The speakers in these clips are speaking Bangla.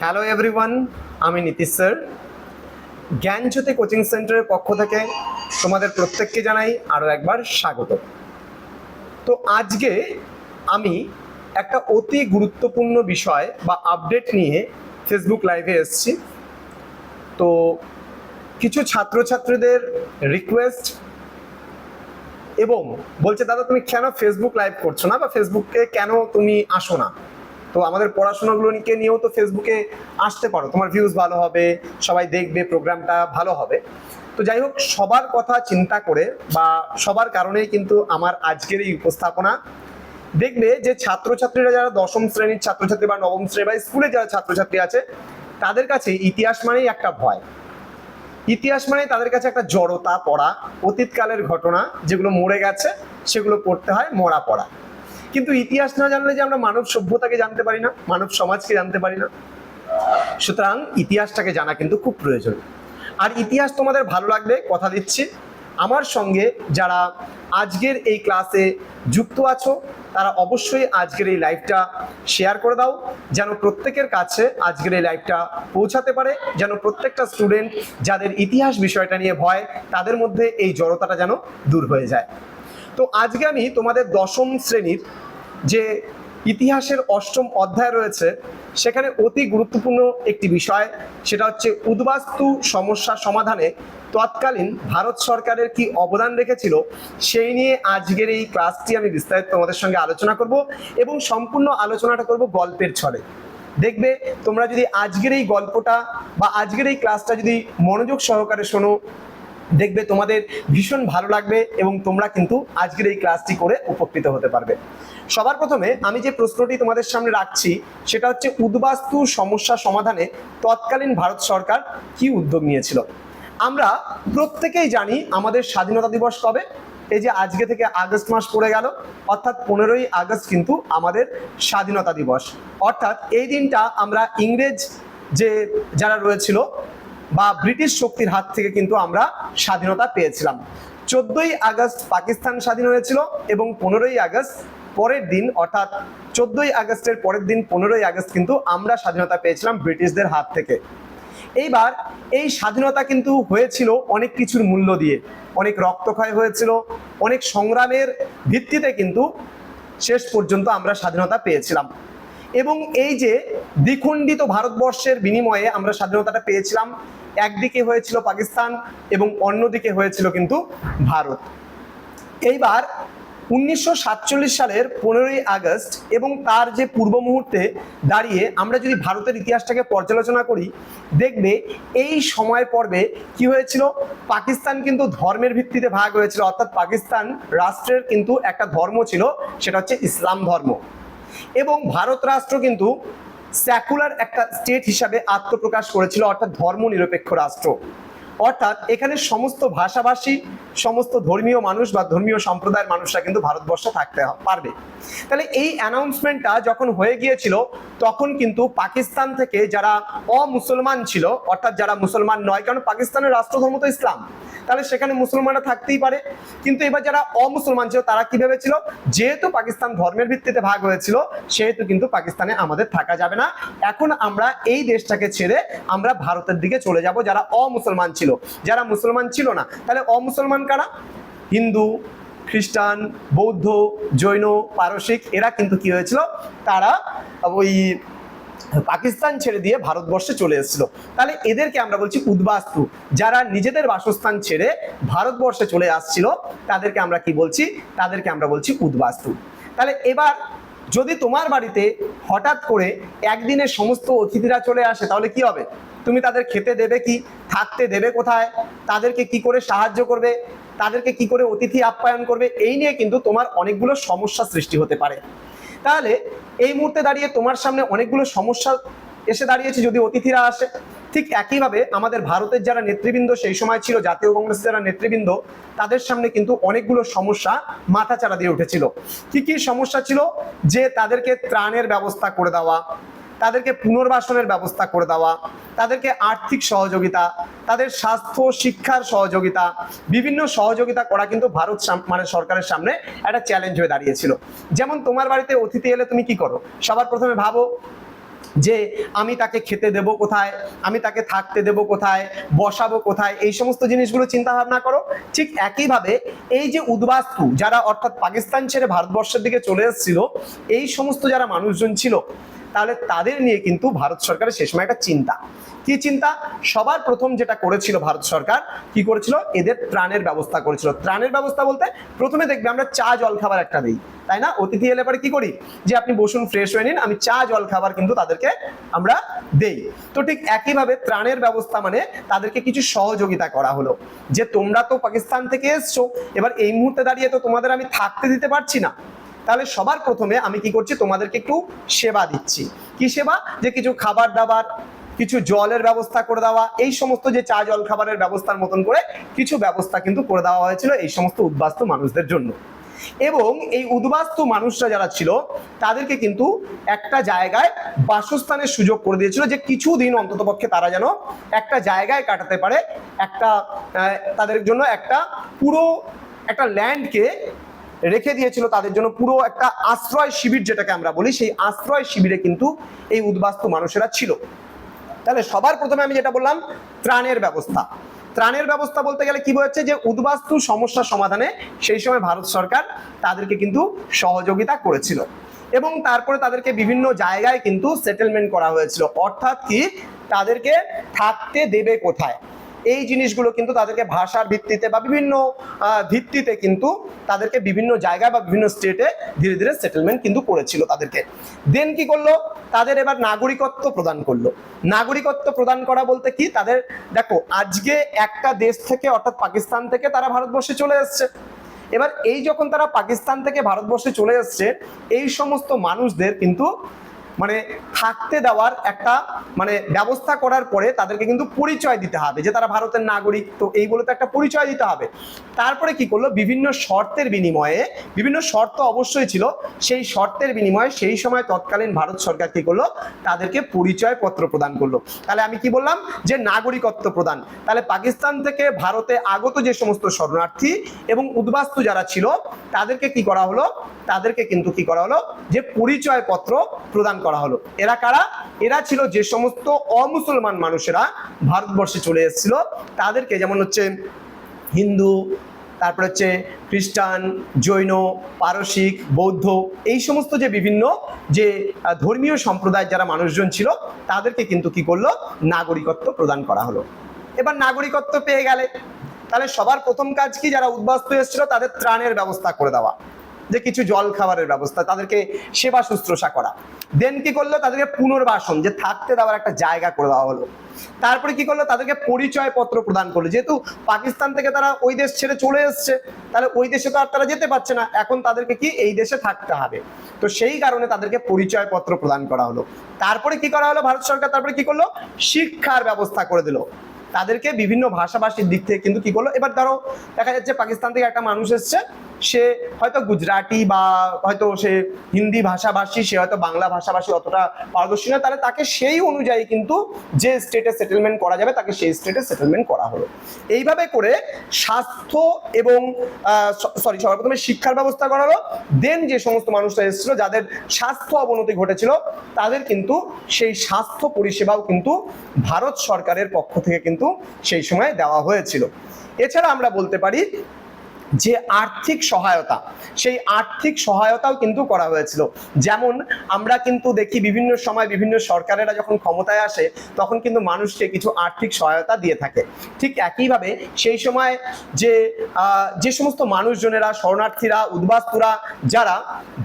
হ্যালো এভরিওয়ান, আমি নীতিশ স্যার। জ্ঞানজ্যোতি কোচিং সেন্টারের পক্ষ থেকে তোমাদের প্রত্যেককে জানাই আরও একবার স্বাগত। তো আজকে আমি একটা অতি গুরুত্বপূর্ণ বিষয় বা আপডেট নিয়ে ফেসবুক লাইভে এসেছি। তো কিছু ছাত্রছাত্রীদের রিকোয়েস্ট এবং বলছে, দাদা তুমি কেন ফেসবুক লাইভ করছো না বা ফেসবুকে কেন তুমি আসো না। তো আমাদের পড়াশোনাগুলোকে নিয়েও তো ফেসবুকে আসতে পারো, তোমার ভিউজ ভালো হবে, সবাই দেখবে, প্রোগ্রামটা ভালো হবে। তো যাই হোক, সবার কথা চিন্তা করে বা সবার কারণেই কিন্তু আমার আজকের এই উপস্থাপনা। দেখবে যে ছাত্রছাত্রীরা যারা দশম শ্রেণীর ছাত্রছাত্রী বা নবম শ্রেণী বা স্কুলে যারা ছাত্রছাত্রী আছে, তাদের কাছে ইতিহাস মানেই একটা ভয়। ইতিহাস মানে তাদের কাছে একটা জড়তা পড়া, অতীতকালের ঘটনা যেগুলো মরে গেছে সেগুলো পড়তে হয়, মরা পড়া। কিন্তু ইতিহাস না জানলে যে আমরা মানব সভ্যতাকে জানতে পারি না, মানব সমাজকে জানতে পারি না। সুতরাং ইতিহাসটাকে জানা কিন্তু খুব প্রয়োজন। আর ইতিহাস তোমাদের ভালো লাগবে, কথা দিচ্ছি। আমার সঙ্গে যারা আজকের এই ক্লাসে যুক্ত আছো তারা অবশ্যই আজকের এই লাইভটা শেয়ার করে দাও, যেন প্রত্যেকের কাছে আজকের এই লাইভটা পৌঁছাতে পারে, যেন প্রত্যেকটা স্টুডেন্ট যাদের ইতিহাস বিষয়টা নিয়ে ভয়, তাদের মধ্যে এই জড়তাটা যেন দূর হয়ে যায়। তো আজকে আমি তোমাদের দশম শ্রেণীর যে ইতিহাসের অষ্টম অধ্যায় রয়েছে, সেখানে অতি গুরুত্বপূর্ণ একটি বিষয়, সেটা হচ্ছে উদ্বাস্তু সমস্যা সমাধানে তৎকালীন ভারত সরকারের কি অবদান রেখেছিল, সেই নিয়ে আজকের এই ক্লাসটি আমি বিস্তারিত তোমাদের সঙ্গে আলোচনা করব এবং সম্পূর্ণ আলোচনাটা করব গল্পের ছলে। দেখবে তোমরা যদি আজকের এই গল্পটা বা আজকের এই ক্লাসটা যদি মনোযোগ সহকারে শোনো, দেখবে তোমাদের ভীষণ ভালো লাগবে এবং তোমরা কিন্তু আজকের এই ক্লাসটি করে উপকৃত হতে পারবে। সবার প্রথমে আমি যে প্রশ্নটি তোমাদের সামনে রাখছি সেটা হচ্ছে উদ্বাস্তু সমস্যা সমাধানে তৎকালীন ভারত সরকার কি উদ্যোগ নিয়েছিল। আমরা প্রত্যেকেই জানি আমাদের স্বাধীনতা দিবস কবে। এই যে আজকে থেকে আগস্ট মাস পড়ে গেল, অর্থাৎ 15ই আগস্ট কিন্তু আমাদের স্বাধীনতা দিবস। অর্থাৎ এই দিনটা আমরা ইংরেজ যে যারা রয়েছিল বা ব্রিটিশ শক্তির হাত থেকে কিন্তু আমরা স্বাধীনতা পেয়েছিলাম। 14ই আগস্ট পাকিস্তান স্বাধীন হয়েছিল এবং 15ই আগস্ট পরের দিন, অর্থাৎ 14ই আগস্টের পরের দিন 15ই আগস্ট কিন্তু আমরা স্বাধীনতা পেয়েছিলাম ব্রিটিশদের হাত থেকে। এইবার এই স্বাধীনতা কিন্তু হয়েছিল অনেক কিছুর মূল্য দিয়ে, অনেক রক্তক্ষয় হয়েছিল, অনেক সংগ্রামের ভিত্তিতে কিন্তু শেষ পর্যন্ত আমরা স্বাধীনতা পেয়েছিলাম। এবং এই যে দ্বিখণ্ডিত ভারতবর্ষের বিনিময়ে আমরা স্বাধীনতাটা পেয়েছিলাম, একদিকে হয়েছিল পাকিস্তান এবং অন্যদিকে হয়েছিল কিন্তু ভারত। এইবার 1947 সালের 15ই আগস্ট এবং তার যে পূর্ব মুহূর্তে দাঁড়িয়ে আমরা যদি ভারতের ইতিহাসটাকে পর্যালোচনা করি, দেখবে এই সময় পর্বে কি হয়েছিল, পাকিস্তান কিন্তু ধর্মের ভিত্তিতে ভাগ হয়েছিল। অর্থাৎ পাকিস্তান রাষ্ট্রের কিন্তু একটা ধর্ম ছিল, সেটা হচ্ছে ইসলাম ধর্ম, এবং ভারত রাষ্ট্র কিন্তু সেকুলার একটা স্টেট হিসাবে আত্মপ্রকাশ করেছিল, অর্থাৎ ধর্ম নিরপেক্ষ রাষ্ট্র। অর্থাৎ এখানে সমস্ত ভাষাভাষী, সমস্ত ধর্মীয় মানুষ বা ধর্মীয় সম্প্রদায়ের মানুষরা কিন্তু ভারতবর্ষে থাকতে পারবে। তাহলে এই অ্যানাউন্সমেন্টটা যখন হয়ে গিয়েছিল, তখন কিন্তু পাকিস্তান থেকে যারা অমুসলমান ছিল, অর্থাৎ যারা মুসলমান নয়, কারণ পাকিস্তানের রাষ্ট্রধর্ম তো ইসলাম, তাহলে সেখানে মুসলমানরা থাকতেই পারে। কিন্তু এবার যারা অমুসলমান ছিল তারা কি ভেবেছিল, যেহেতু পাকিস্তান ধর্মের ভিত্তিতে ভাগ হয়েছিল, সেহেতু কিন্তু পাকিস্তানে আমাদের থাকা যাবে না, এখন আমরা এই দেশটাকে ছেড়ে আমরা ভারতের দিকে চলে যাব। যারা অমুসলমান ছিল, যারা মুসলমান ছিল না, তাহলে অমুসলমান কারা? হিন্দু, খ্রিস্টান, বৌদ্ধ, জৈন, পারসিক, এরা কিন্তু কি হয়েছিল, তারা ওই পাকিস্তান ছেড়ে দিয়ে ভারতবর্ষে চলে এসেছিল। তাহলে এদেরকে আমরা বলছি উদ্বাস্তু। যারা নিজেদের বাসস্থান ছেড়ে ভারতবর্ষে চলে আসছিল তাদেরকে আমরা কি বলছি, তাদেরকে আমরা বলছি উদ্বাস্তু। তাহলে এবার যদি তোমার বাড়িতে হঠাৎ করে একদিনে সমস্ত অতিথিরা চলে আসে, তাহলে কি হবে? তুমি তাদের খেতে দেবে কি, থাকতে দেবে কোথায়, তাদেরকে কি করে সাহায্য করবে, তাদেরকে কি করে অতিথি আপ্যায়ন করবে, এই নিয়ে কিন্তু তোমার অনেকগুলো সমস্যা সৃষ্টি হতে পারে। তাহলে এই মুহূর্তে দাঁড়িয়ে তোমার সামনে অনেকগুলো সমস্যা এসে দাঁড়িয়েছে যদি অতিথিরা আসে। ঠিক একইভাবে আমাদের ভারতের যারা নেতৃবৃন্দ সেই সময় ছিল, জাতীয় কংগ্রেসের যারা নেতৃবৃন্দ, তাদের সামনে কিন্তু অনেকগুলো সমস্যা মাথাচাড়া দিয়ে উঠেছিল। কি কি সমস্যা ছিল? যে তাদেরকে ত্রাণের ব্যবস্থা করে দেওয়া, তাদেরকে পুনর্বাসনের ব্যবস্থা করে দেওয়া, তাদেরকে আর্থিক সহযোগিতা, তাদের স্বাস্থ্য শিক্ষার সহযোগিতা, বিভিন্ন সহযোগিতা করা কিন্তু ভারত মানে সরকারের সামনে একটা চ্যালেঞ্জ হয়ে দাঁড়িয়েছিল। যেমন তোমার বাড়িতে অতিথি এলে তুমি কি করো? সবার প্রথমে ভাবো যে আমি তাকে খেতে দেব কোথায়, আমি তাকে থাকতে দেব কোথায়, বসাবো কোথায়, এই সমস্ত জিনিসগুলো চিন্তা ভাবনা করো। ঠিক একইভাবে এই যে উদ্বাস্তু যারা অর্থাৎ পাকিস্তান ছেড়ে ভারতবর্ষের দিকে চলে এসেছিল, এই সমস্ত যারা মানুষজন ছিল, তাহলে তাদের নিয়ে কিন্তু ভারত সরকারের সে সময় একটা চিন্তা। কি চিন্তা? সবার প্রথম যেটা করেছিল ভারত সরকার, কি করেছিল, এদের ত্রাণের ব্যবস্থা করেছিল। ত্রাণের ব্যবস্থা বলতে প্রথমে দেখবে আমরা চা জল খাবার একটা দিই, তাই না? অতিথি এলে পরে কি করি, যে আপনি বসুন, ফ্রেশ হয়ে নিন, আমি চা জল খাবার কিন্তু তাদেরকে আমরা দেই। তো ঠিক একইভাবে ত্রাণের ব্যবস্থা মানে তাদেরকে কিছু সহযোগিতা করা হলো, যে তোমরা তো পাকিস্তান থেকে এসছো, এবার এই মুহূর্তে দাঁড়িয়ে তো তোমাদের আমি থাকতে দিতে পারছি না, তাহলে সবার প্রথমে আমি কি করছি, তোমাদেরকে একটু সেবা দিচ্ছি। কি সেবা? যে কিছু খাবার দাবার, কিছু জলের ব্যবস্থা করে দেওয়া, এই সমস্ত যে চা জল খাবারের ব্যবস্থার মতন করে কিছু ব্যবস্থা কিন্তু করে দেওয়া হয়েছিল এই সমস্ত উদ্বাস্তু মানুষদের জন্য। এবং এই উদ্বাস্তু মানুষরা যারা ছিল তাদেরকে কিন্তু একটা জায়গায় বাসস্থানের সুযোগ করে দিয়েছিল, যে কিছুদিন অন্ততপক্ষে তারা যেন একটা জায়গায় কাটাতে পারে, একটা তাদের জন্য একটা পুরো একটা ল্যান্ডকে রেখে দিয়েছিল তাদের জন্য, পুরো একটা আশ্রয় শিবির যেটাকে আমরা বলি, সেই আশ্রয় শিবিরে কিন্তু এই উদ্বাস্তু মানুষেরা ছিল। তাহলে সবার প্রথমে আমি যেটা বললাম, ত্রাণের ব্যবস্থা। ত্রাণের ব্যবস্থা বলতে গেলে কি বোঝাচ্ছে, যে উদ্বাস্তু সমস্যা সমাধানে সেই সময় ভারত সরকার তাদেরকে কিন্তু সহযোগিতা করেছিল, এবং তারপরে তাদেরকে বিভিন্ন জায়গায় কিন্তু সেটেলমেন্ট করা হয়েছিল। অর্থাৎ কি, তাদেরকে থাকতে দেবে কোথায়, এই জিনিসগুলো কিন্তু তাদেরকে ভাষার ভিত্তিতে বা বিভিন্ন ভিত্তিতে কিন্তু তাদেরকে বিভিন্ন জায়গায় বা বিভিন্ন স্টেটে ধীরে ধীরে সেটেলমেন্ট কিন্তু করেছিল তাদেরকে। দেন কি করলো, তাদের এবার নাগরিকত্ব প্রদান করলো। নাগরিকত্ব প্রদান করা বলতে কি, তাদের দেখো আজকে একটা দেশ থেকে অর্থাৎ পাকিস্তান থেকে তারা ভারতবর্ষে চলে এসছে। এবার এই যখন তারা পাকিস্তান থেকে ভারতবর্ষে চলে এসছে, এই সমস্ত মানুষদের কিন্তু মানে থাকতে দেওয়ার একটা মানে ব্যবস্থা করার পরে তাদেরকে কিন্তু পরিচয় দিতে হবে যে তারা ভারতের নাগরিক, তো এই বলে তো একটা পরিচয় দিতে হবে। তারপরে কি করলো, বিভিন্ন শর্তের বিনিময়ে, বিভিন্ন শর্ত অবশ্যই ছিল, সেই শর্তের বিনিময়ে সেই সময় তৎকালীন ভারত সরকার কি করলো, তাদেরকে পরিচয় পত্র প্রদান করলো। তাহলে আমি কি বললাম, যে নাগরিকত্ব প্রদান। তাহলে পাকিস্তান থেকে ভারতে আগত যে সমস্ত শরণার্থী এবং উদ্বাস্তু যারা ছিল তাদেরকে কি করা হলো, তাদেরকে কিন্তু কি করা হলো, যে পরিচয় পত্র প্রদান করা হলো। এরা কারা? এরা ছিল যে সমস্ত অমুসলমান মানুষেরা ভারতবর্ষে চলে এসেছিল, তাদেরকে, যেমন হচ্ছে হিন্দু, তারপরে হচ্ছে খ্রিস্টান, জৈন, পারসিক, বৌদ্ধ, এই সমস্ত যে বিভিন্ন যে ধর্মীয় সম্প্রদায়ের যারা মানুষজন ছিল তাদেরকে কিন্তু কি করলো, নাগরিকত্ব প্রদান করা হলো। এবার নাগরিকত্ব পেয়ে গেলে তাহলে সবার প্রথম কাজ কি, যারা উদ্বাস্তু এসেছিল তাদের ত্রাণের ব্যবস্থা করে দেওয়া, যে কিছু জল খাবারের ব্যবস্থা, তাদেরকে সেবা শুশ্রূষা করা। দেন কি করলো, তাদেরকে পুনর্বাসন, যে থাকতে দেওয়ার একটা জায়গা করে দেওয়া হলো। তারপরে কি করলো, তাদেরকে পরিচয় পত্র প্রদান করলো। যেহেতু পাকিস্তান থেকে তারা ওই দেশ ছেড়ে চলে এসছে, তাহলে ওই দেশে তো আর তারা যেতে পারছে না, এখন তাদেরকে কি এই দেশে থাকতে হবে, তো সেই কারণে তাদেরকে পরিচয় পত্র প্রদান করা হলো। তারপরে কি করা হলো, ভারত সরকার তারপরে কি করলো, শিক্ষার ব্যবস্থা করে দিল তাদেরকে, বিভিন্ন ভাষাভাষীর দিক থেকে কিন্তু কি করলো। এবার ধরো দেখা যাচ্ছে পাকিস্তান থেকে একটা মানুষ এসছে, সে হয়তো গুজরাটি বা হয়তো সে হিন্দি ভাষাভাষী, সে হয়তো বাংলা ভাষাভাষী অতটা পারদর্শী নয়, তাহলে তাকে সেই অনুযায়ী কিন্তু যে স্টেটে সেটেলমেন্ট করা যাবে তাকে সেই স্টেটে সেটেলমেন্ট করা হলো। এইভাবে করে স্বাস্থ্য এবং সবার প্রথমে শিক্ষার ব্যবস্থা করা হলো। দেন যে সমস্ত মানুষরা এসেছিল যাদের স্বাস্থ্য অবনতি ঘটেছিল, তাদের কিন্তু সেই স্বাস্থ্য পরিষেবাও কিন্তু ভারত সরকারের পক্ষ থেকে কিন্তু সেই সময় দেওয়া হয়েছিল। এছাড়া আমরা বলতে পারি যে আর্থিক সহায়তা, সেই আর্থিক সহায়তাও কিন্তু করা হয়েছিল। যেমন আমরা কিন্তু দেখি বিভিন্ন সময় বিভিন্ন সরকারেরা যখন ক্ষমতায় আসে তখন কিন্তু মানুষকে কিছু আর্থিক সহায়তা দিয়ে থাকে। ঠিক একইভাবে সেই সময় যে সমস্ত মানুষজনেরা, শরণার্থীরা, উদ্বাস্তুরা যারা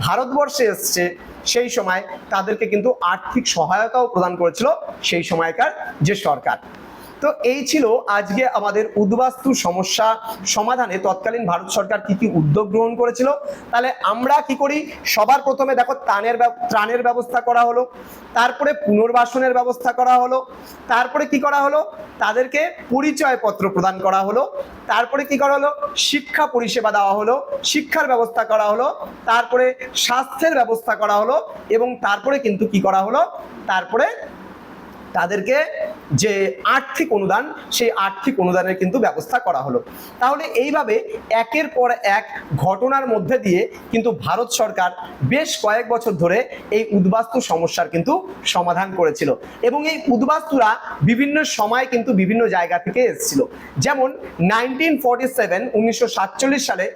ভারতবর্ষে এসছে, সেই সময় তাদেরকে কিন্তু আর্থিক সহায়তাও প্রদান করেছিল সেই সময়কার যে সরকার। তো এই ছিল আজকে আমাদের উদ্বাস্তু সমস্যা সমাধানে তৎকালীন ভারত সরকার কি কি উদ্যোগ গ্রহণ করেছিল। তাহলে আমরা কি করি, সবার প্রথমে দেখো ত্রাণের ব্যবস্থা করা হলো, তারপরে পুনর্বাসনের ব্যবস্থা করা হলো, তারপরে কি করা হলো, তাদেরকে পরিচয় পত্র প্রদান করা হলো, তারপরে কি করা হলো, শিক্ষা পরিষেবা দেওয়া হলো, শিক্ষার ব্যবস্থা করা হলো, তারপরে স্বাস্থ্যের ব্যবস্থা করা হলো, এবং তারপরে কিন্তু কি করা হলো, তারপরে তাদেরকে যে আর্থিক অনুদান, সেই আর্থিক অনুদানের কিন্তু ব্যবস্থা করা হলো। তাহলে এইভাবে একের পর এক ঘটনার মধ্যে দিয়ে কিন্তু ভারত সরকার বেশ কয়েক বছর ধরে এই উদ্বাস্তু সমস্যার কিন্তু সমাধান করেছিল, এবং এই উদ্বাস্তুরা বিভিন্ন সময় কিন্তু বিভিন্ন জায়গা থেকে এসেছিল। যেমন 1947 সালে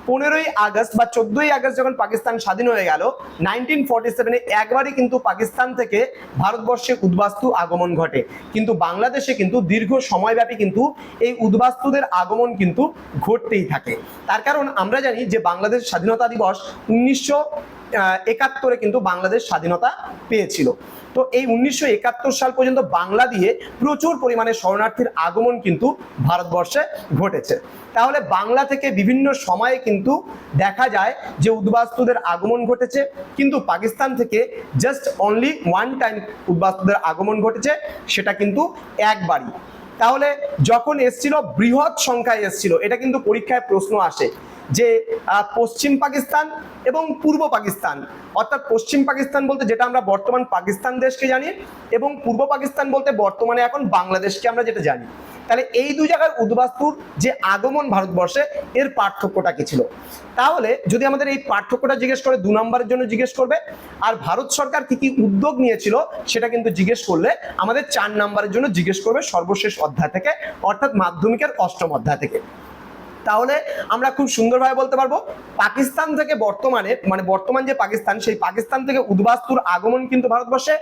15ই আগস্ট বা 14ই আগস্ট যখন পাকিস্তান স্বাধীন হয়ে গেল, 1947 একবারই কিন্তু পাকিস্তান থেকে ভারতবর্ষে উদ্বাস্তু আগমন ঘটে। কিন্তু বাংলাদেশে কিন্তু দীর্ঘ সময়ব্যাপী কিন্তু এই উদ্বাস্তুদের আগমন কিন্তু ঘটতেই থাকে। তার কারণ আমরা জানি যে বাংলাদেশ স্বাধীনতা দিবস 1971 কিন্তু বাংলাদেশ স্বাধীনতা পেয়েছিল। তো এই 1971 সাল পর্যন্ত বাংলা দিয়ে প্রচুর পরিমাণে শরণার্থীর আগমন কিন্তু ভারতবর্ষে ঘটেছে। তাহলে বাংলা থেকে বিভিন্ন সময়ে কিন্তু দেখা যায় যে উদ্বাস্তুদের আগমন ঘটেছে, কিন্তু পাকিস্তান থেকে জাস্ট অনলি ওয়ান টাইম উদ্বাস্তুদের আগমন ঘটেছে, সেটা কিন্তু একবারই। তাহলে যখন এসছিল বৃহৎ সংখ্যায় এসছিল, এটা কিন্তু পরীক্ষায় প্রশ্ন আসে যে পশ্চিম পাকিস্তান এবং পূর্ব পাকিস্তান, অর্থাৎ পশ্চিম পাকিস্তান বলতে যেটা আমরা বর্তমান পাকিস্তান দেশকে জানি, এবং পূর্ব পাকিস্তান বলতে বর্তমানে এখন বাংলাদেশকে আমরা যেটা জানি। তাহলে এই দুই জায়গার উদ্বাস্তুর যে আগমন ভারতবর্ষে, এর পার্থক্যটা কি ছিল? তাহলে যদি আমাদের এই পার্থক্যটা জিজ্ঞেস করে 2 নম্বরের জন্য জিজ্ঞেস করবে, আর ভারত সরকার কি কি উদ্যোগ নিয়েছিল সেটা কিন্তু জিজ্ঞেস করলে আমাদের 4 নম্বরের জন্য জিজ্ঞেস করবে সর্বশেষ অধ্যায় থেকে, অর্থাৎ মাধ্যমিকের 8ম অধ্যায় থেকে। তাহলে আমরা খুব সুন্দরভাবে বলতে পারবো পাকিস্তান থেকে বর্তমানে, মানে বর্তমান যে পাকিস্তান, সেই পাকিস্তান থেকে উদ্বাস্তুর আগমন কিন্তু ভারতবর্ষে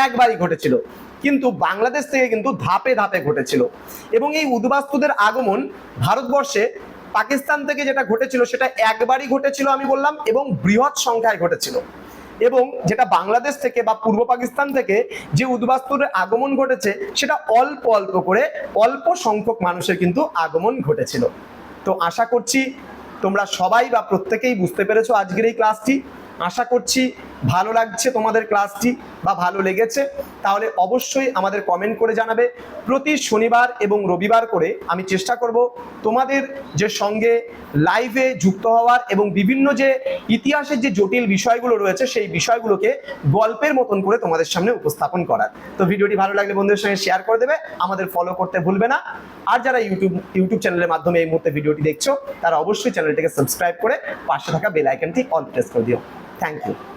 একবারই ঘটেছিল, কিন্তু বাংলাদেশ থেকে কিন্তু ধাপে ধাপে ঘটেছিল। এবং এই উদ্বাস্তুদের আগমন ভারতবর্ষে পাকিস্তান থেকে যেটা ঘটেছিল সেটা একবারই ঘটেছিল আমি বললাম, এবং বৃহৎ সংখ্যায় ঘটেছিল। এবং যেটা বাংলাদেশ থেকে বা পূর্ব পাকিস্তান থেকে যে উদ্বাস্তুর আগমন ঘটেছে, সেটা অল্প অল্প করে অল্প সংখ্যক মানুষের কিন্তু আগমন ঘটেছিল। তো আশা করছি তোমরা সবাই বা প্রত্যেকেই বুঝতে পেরেছো আজকের এই ক্লাসটি। আশা করছি ভালো লাগছে তোমাদের ক্লাসটি বা ভালো লেগেছে। তাহলে অবশ্যই আমাদের কমেন্ট করে জানাবে। প্রতি শনিবার এবং রবিবার করে আমি চেষ্টা করব তোমাদের যে সঙ্গে লাইভে যুক্ত হওয়ার, এবং বিভিন্ন যে ইতিহাসের যে জটিল বিষয়গুলো রয়েছে সেই বিষয়গুলোকে গল্পের মতন করে তোমাদের সামনে উপস্থাপন করার। তো ভিডিওটি ভালো লাগলে বন্ধুদের সঙ্গে শেয়ার করে দেবে, আমাদের ফলো করতে ভুলবে না। আর যারা ইউটিউব চ্যানেলের মাধ্যমে এই মুহূর্তে ভিডিওটি দেখছো, তারা অবশ্যই চ্যানেলটিকে সাবস্ক্রাইব করে পাশে থাকা বেল আইকনটি অল প্রেস করে দিও। Thank you.